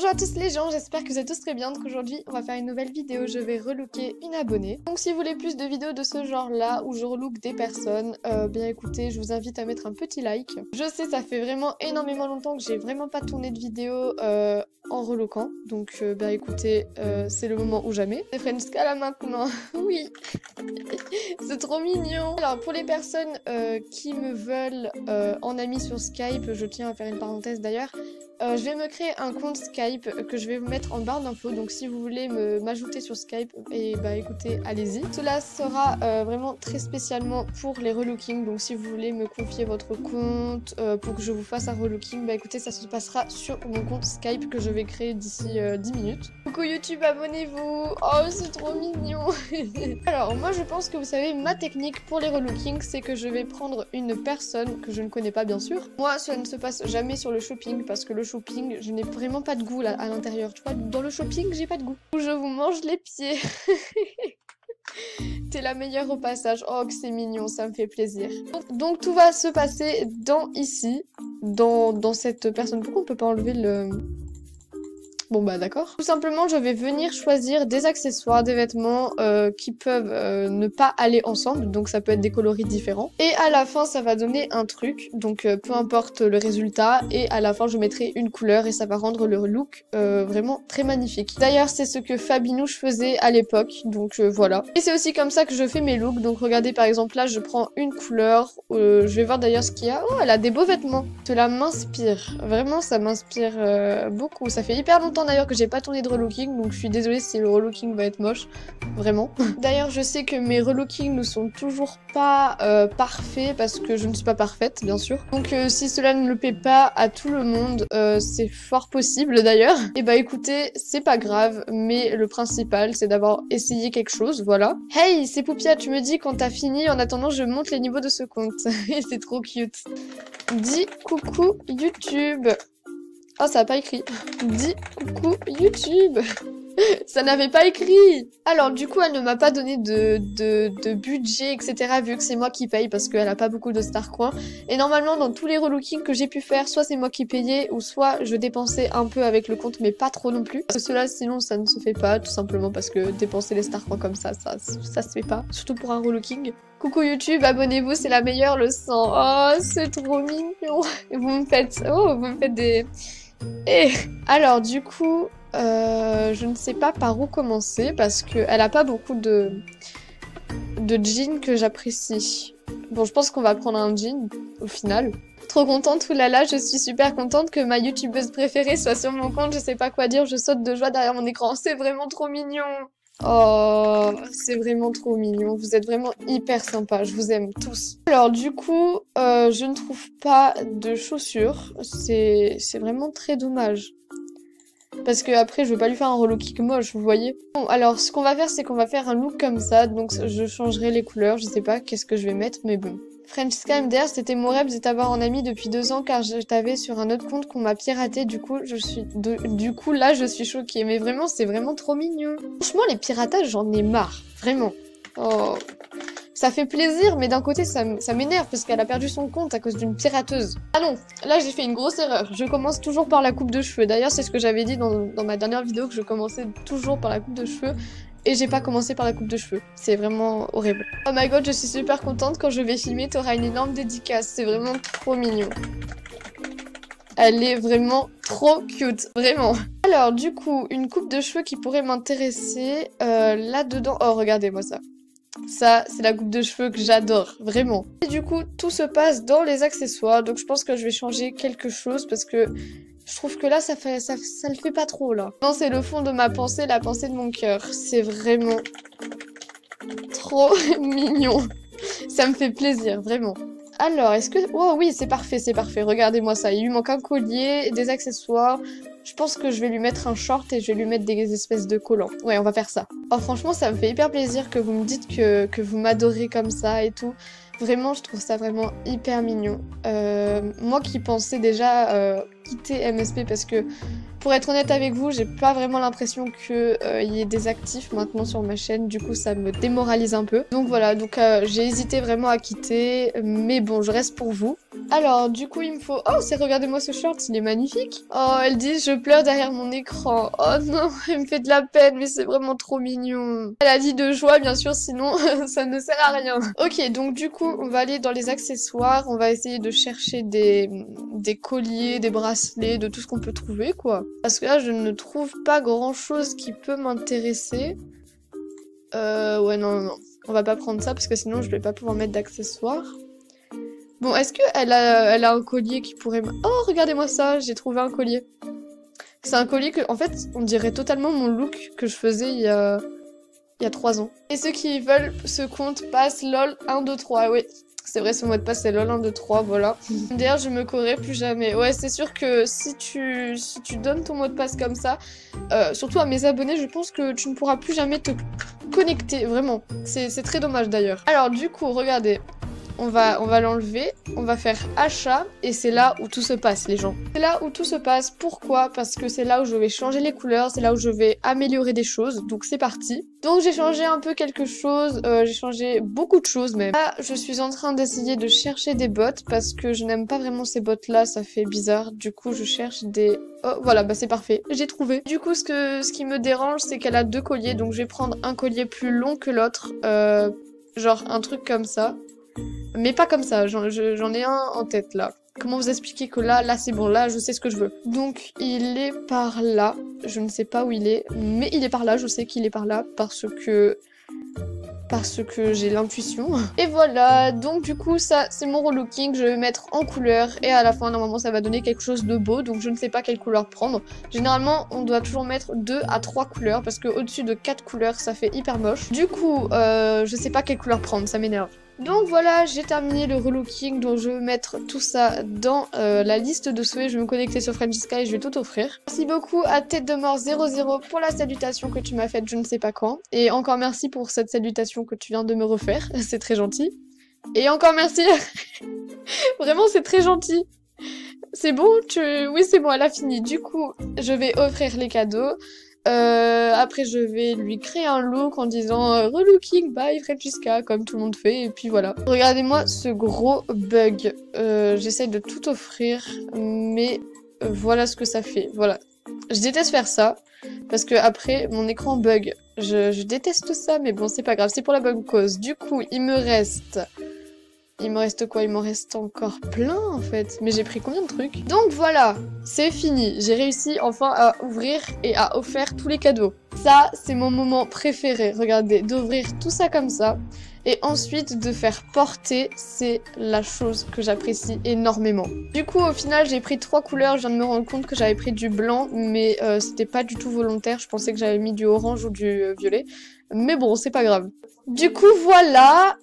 Bonjour à tous les gens, j'espère que vous êtes tous très bien. Donc aujourd'hui, on va faire une nouvelle vidéo, je vais relooker une abonnée. Donc si vous voulez plus de vidéos de ce genre là, où je relook des personnes, bien écoutez, je vous invite à mettre un petit like. Je sais, ça fait vraiment énormément longtemps que j'ai vraiment pas tourné de vidéo en relookant. Donc bien écoutez, c'est le moment ou jamais. C'est Frenska là maintenant, oui. C'est trop mignon. Alors pour les personnes qui me veulent en ami sur Skype, je tiens à faire une parenthèse d'ailleurs. Je vais me créer un compte Skype que je vais vous mettre en barre d'infos, donc si vous voulez m'ajouter sur Skype, et bah écoutez, allez-y. Cela sera vraiment très spécialement pour les relookings, donc si vous voulez me confier votre compte pour que je vous fasse un relooking, bah écoutez, ça se passera sur mon compte Skype que je vais créer d'ici 10 minutes. Coucou YouTube, abonnez-vous. Oh, c'est trop mignon. Alors moi je pense que vous savez, ma technique pour les relookings, c'est que je vais prendre une personne que je ne connais pas bien sûr. Moi, ça ne se passe jamais sur le shopping parce que le shopping, je n'ai vraiment pas de goût là à l'intérieur. Tu vois, dans le shopping, j'ai pas de goût. Je vous mange les pieds. T'es la meilleure au passage. Oh, que c'est mignon, ça me fait plaisir. Donc tout va se passer ici, dans cette personne. Pourquoi on peut pas enlever le... Bon bah d'accord. Tout simplement, je vais venir choisir des accessoires, des vêtements qui peuvent ne pas aller ensemble, donc ça peut être des coloris différents. Et à la fin, ça va donner un truc, donc peu importe le résultat, et à la fin, je mettrai une couleur et ça va rendre le look vraiment très magnifique. D'ailleurs, c'est ce que Fabinouche faisait à l'époque, donc voilà. Et c'est aussi comme ça que je fais mes looks, donc regardez par exemple là, je prends une couleur, je vais voir d'ailleurs ce qu'il y a. Oh, elle a des beaux vêtements. Cela m'inspire, vraiment ça m'inspire beaucoup. Ça fait hyper longtemps d'ailleurs que j'ai pas tourné de relooking, donc je suis désolée si le relooking va être moche, vraiment. D'ailleurs je sais que mes relookings ne sont toujours pas parfaits parce que je ne suis pas parfaite bien sûr. Donc si cela ne le plaît pas à tout le monde, c'est fort possible d'ailleurs. Et bah écoutez, c'est pas grave, mais le principal c'est d'avoir essayé quelque chose, voilà. Hey, c'est Poupia, tu me dis quand t'as fini, en attendant je monte les niveaux de ce compte. C'est trop cute. Dis coucou YouTube. Oh, ça n'a pas écrit. Dis coucou YouTube. Ça n'avait pas écrit. Alors du coup elle ne m'a pas donné de budget etc, vu que c'est moi qui paye parce qu'elle a pas beaucoup de Starcoin. Et normalement dans tous les relookings que j'ai pu faire, soit c'est moi qui payais ou soit je dépensais un peu avec le compte mais pas trop non plus. Parce que cela sinon ça ne se fait pas, tout simplement parce que dépenser les Starcoins comme ça se fait pas. Surtout pour un relooking. Coucou YouTube, abonnez-vous, c'est la meilleure leçon. Oh, c'est trop mignon. Vous me faites des... Et alors du coup, je ne sais pas par où commencer parce qu'elle a pas beaucoup de jeans que j'apprécie. Bon, je pense qu'on va prendre un jean au final. Trop contente, oulala, je suis super contente que ma youtubeuse préférée soit sur mon compte. Je sais pas quoi dire, je saute de joie derrière mon écran. C'est vraiment trop mignon. Oh, c'est vraiment trop mignon. Vous êtes vraiment hyper sympas. Je vous aime tous. Alors du coup, je ne trouve pas de chaussures. C'est vraiment très dommage. Parce que après, je veux pas lui faire un relooking moche, vous voyez. Bon, alors ce qu'on va faire, c'est qu'on va faire un look comme ça. Donc je changerai les couleurs. Je sais pas qu'est-ce que je vais mettre, mais bon. Frenska MDR, c'était mon rêve de t'avoir en ami depuis 2 ans car je t'avais sur un autre compte qu'on m'a piraté. Du coup, là, je suis choquée. Mais vraiment, c'est vraiment trop mignon. Franchement, les piratages, j'en ai marre. Vraiment. Oh. Ça fait plaisir, mais d'un côté, ça m'énerve parce qu'elle a perdu son compte à cause d'une pirateuse. Ah non, là, j'ai fait une grosse erreur. Je commence toujours par la coupe de cheveux. D'ailleurs, c'est ce que j'avais dit dans ma dernière vidéo, que je commençais toujours par la coupe de cheveux. Et j'ai pas commencé par la coupe de cheveux. C'est vraiment horrible. Oh my god, je suis super contente. Quand je vais filmer, t'auras une énorme dédicace. C'est vraiment trop mignon. Elle est vraiment trop cute. Vraiment. Alors, du coup, une coupe de cheveux qui pourrait m'intéresser. Là-dedans... Oh, regardez-moi ça. Ça, c'est la coupe de cheveux que j'adore. Vraiment. Et du coup, tout se passe dans les accessoires. Donc, je pense que je vais changer quelque chose parce que... Je trouve que là, ça le fait pas trop, là. Non, c'est le fond de ma pensée, la pensée de mon cœur. C'est vraiment trop mignon. Ça me fait plaisir, vraiment. Alors, est-ce que... Oh oui, c'est parfait, c'est parfait. Regardez-moi ça. Il lui manque un collier, des accessoires. Je pense que je vais lui mettre un short et je vais lui mettre des espèces de collants. Ouais, on va faire ça. Oh, franchement, ça me fait hyper plaisir que vous me dites que vous m'adorez comme ça et tout. Vraiment, je trouve ça vraiment hyper mignon. Moi qui pensais déjà quitter MSP parce que, pour être honnête avec vous, j'ai pas vraiment l'impression qu'il y ait des actifs maintenant sur ma chaîne. Du coup, ça me démoralise un peu. Donc voilà, j'ai hésité vraiment à quitter. Mais bon, je reste pour vous. Alors, du coup, il me faut... Oh, regardez-moi ce short, il est magnifique. Oh, elle dit, je pleure derrière mon écran. Oh non, elle me fait de la peine, mais c'est vraiment trop mignon. Elle a dit de joie, bien sûr, sinon ça ne sert à rien. Ok, donc du coup, on va aller dans les accessoires. On va essayer de chercher des colliers, des bracelets, de tout ce qu'on peut trouver, quoi. Parce que là, je ne trouve pas grand-chose qui peut m'intéresser. Ouais, non. On va pas prendre ça, parce que sinon, je vais pas pouvoir mettre d'accessoires. Bon, est-ce qu'elle a un collier qui pourrait... Oh, regardez-moi ça, j'ai trouvé un collier. C'est un collier que, en fait, on dirait totalement mon look que je faisais il y a 3 ans. Et ceux qui veulent ce compte passe lol 1, 2, 3, oui. C'est vrai, ce mot de passe c'est lol 1, 2, 3, voilà. D'ailleurs, je me corrai plus jamais. Ouais, c'est sûr que si tu donnes ton mot de passe comme ça, surtout à mes abonnés, je pense que tu ne pourras plus jamais te connecter, vraiment. C'est très dommage d'ailleurs. Alors du coup, regardez. On va l'enlever, on va faire achat, et c'est là où tout se passe, les gens. C'est là où tout se passe. Pourquoi? Parce que c'est là où je vais changer les couleurs, c'est là où je vais améliorer des choses, donc c'est parti. Donc j'ai changé un peu quelque chose, j'ai changé beaucoup de choses même. Là, je suis en train d'essayer de chercher des bottes, parce que je n'aime pas vraiment ces bottes-là, ça fait bizarre. Du coup, je cherche des... Oh, voilà, bah c'est parfait, j'ai trouvé. Du coup, ce qui me dérange, c'est qu'elle a 2 colliers, donc je vais prendre un collier plus long que l'autre, genre un truc comme ça. Mais pas comme ça, j'en ai un en tête là. Comment vous expliquer que là c'est bon, là je sais ce que je veux. Donc il est par là, je ne sais pas où il est, mais il est par là, je sais qu'il est par là parce que j'ai l'intuition. Et voilà, donc du coup ça c'est mon relooking, je vais mettre en couleur et à la fin normalement ça va donner quelque chose de beau, donc je ne sais pas quelle couleur prendre. Généralement on doit toujours mettre 2 à 3 couleurs parce que au-dessus de 4 couleurs ça fait hyper moche. Du coup je sais pas quelle couleur prendre, ça m'énerve. Donc voilà, j'ai terminé le relooking, donc je vais mettre tout ça dans la liste de souhaits. Je vais me connecter sur Francisca et je vais tout offrir. Merci beaucoup à Tête de Mort 00 pour la salutation que tu m'as faite je ne sais pas quand. Et encore merci pour cette salutation que tu viens de me refaire, c'est très gentil. Et encore merci, vraiment c'est très gentil. C'est bon, oui c'est bon, elle a fini. Du coup, je vais offrir les cadeaux. Après je vais lui créer un look en disant relooking by Francisca comme tout le monde fait et puis voilà. Regardez-moi ce gros bug, j'essaye de tout offrir mais voilà ce que ça fait, voilà. Je déteste faire ça parce que après mon écran bug, je déteste ça mais bon c'est pas grave, c'est pour la bonne cause. Du coup il me reste quoi? Il m'en reste encore plein en fait. Mais j'ai pris combien de trucs? Donc voilà, c'est fini. J'ai réussi enfin à ouvrir et à offrir tous les cadeaux. Ça, c'est mon moment préféré. Regardez, d'ouvrir tout ça comme ça. Et ensuite de faire porter, c'est la chose que j'apprécie énormément. Du coup, au final, j'ai pris 3 couleurs. Je viens de me rendre compte que j'avais pris du blanc, mais c'était pas du tout volontaire. Je pensais que j'avais mis du orange ou du violet. Mais bon, c'est pas grave. Du coup, voilà.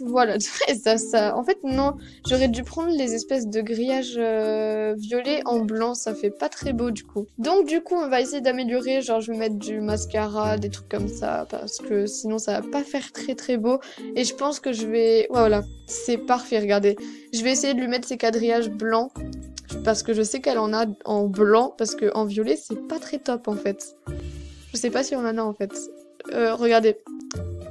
Voilà, en fait non, j'aurais dû prendre les espèces de grillages violets en blanc, ça fait pas très beau du coup. Donc du coup on va essayer d'améliorer, genre je vais mettre du mascara, des trucs comme ça, parce que sinon ça va pas faire très beau. Et je pense que je vais, ouais, voilà, c'est parfait, regardez. Je vais essayer de lui mettre ses quadrillages blancs, parce que je sais qu'elle en a en blanc, parce que en violet c'est pas très top en fait. Je sais pas si on en a en fait. Regardez.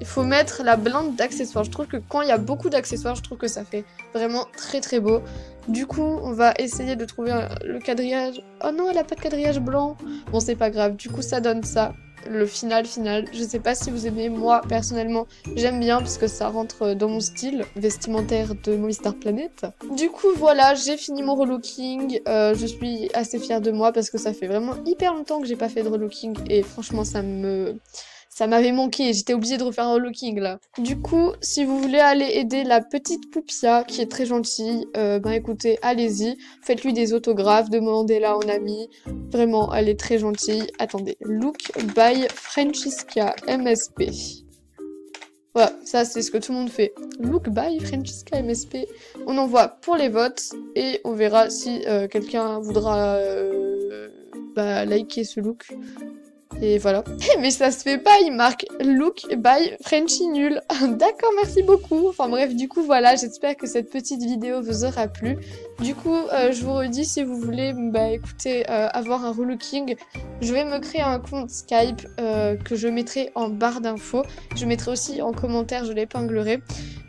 Il faut mettre la blinde d'accessoires. Je trouve que quand il y a beaucoup d'accessoires, je trouve que ça fait vraiment très beau. Du coup, on va essayer de trouver le quadrillage. Oh non, elle a pas de quadrillage blanc. Bon, c'est pas grave. Du coup, ça donne ça. Le final. Je sais pas si vous aimez. Moi, personnellement, j'aime bien parce que ça rentre dans mon style vestimentaire de Movistar Planet. Du coup, voilà, j'ai fini mon relooking. Je suis assez fière de moi parce que ça fait vraiment hyper longtemps que j'ai pas fait de relooking. Et franchement, ça m'avait manqué, j'étais obligée de refaire un relooking là. Du coup, si vous voulez aller aider la petite Poupia, qui est très gentille, ben écoutez, allez-y. Faites-lui des autographes, demandez-la en ami. Vraiment, elle est très gentille. Attendez, look by Francisca MSP. Voilà, ça c'est ce que tout le monde fait. Look by Francisca MSP. On envoie pour les votes et on verra si quelqu'un voudra liker ce look. Et voilà. Mais ça se fait pas, il marque look by Frenchy nul. D'accord, merci beaucoup. Enfin bref, du coup voilà, j'espère que cette petite vidéo vous aura plu. Du coup, je vous redis, si vous voulez, bah écoutez, avoir un relooking, je vais me créer un compte Skype que je mettrai en barre d'infos. Je mettrai aussi en commentaire, je l'épinglerai.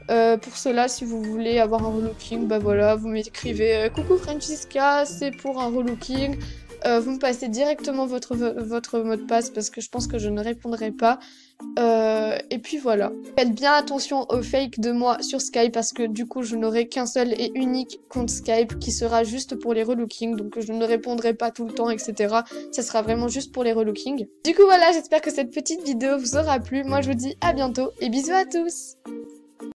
Pour cela, si vous voulez avoir un relooking, bah voilà, vous m'écrivez coucou Francisca, c'est pour un relooking. Vous me passez directement votre mot de passe parce que je pense que je ne répondrai pas. Et puis voilà. Faites bien attention aux fakes de moi sur Skype parce que du coup je n'aurai qu'un seul et unique compte Skype qui sera juste pour les relookings. Donc je ne répondrai pas tout le temps, etc. Ça sera vraiment juste pour les relookings. Du coup voilà, j'espère que cette petite vidéo vous aura plu. Moi je vous dis à bientôt et bisous à tous!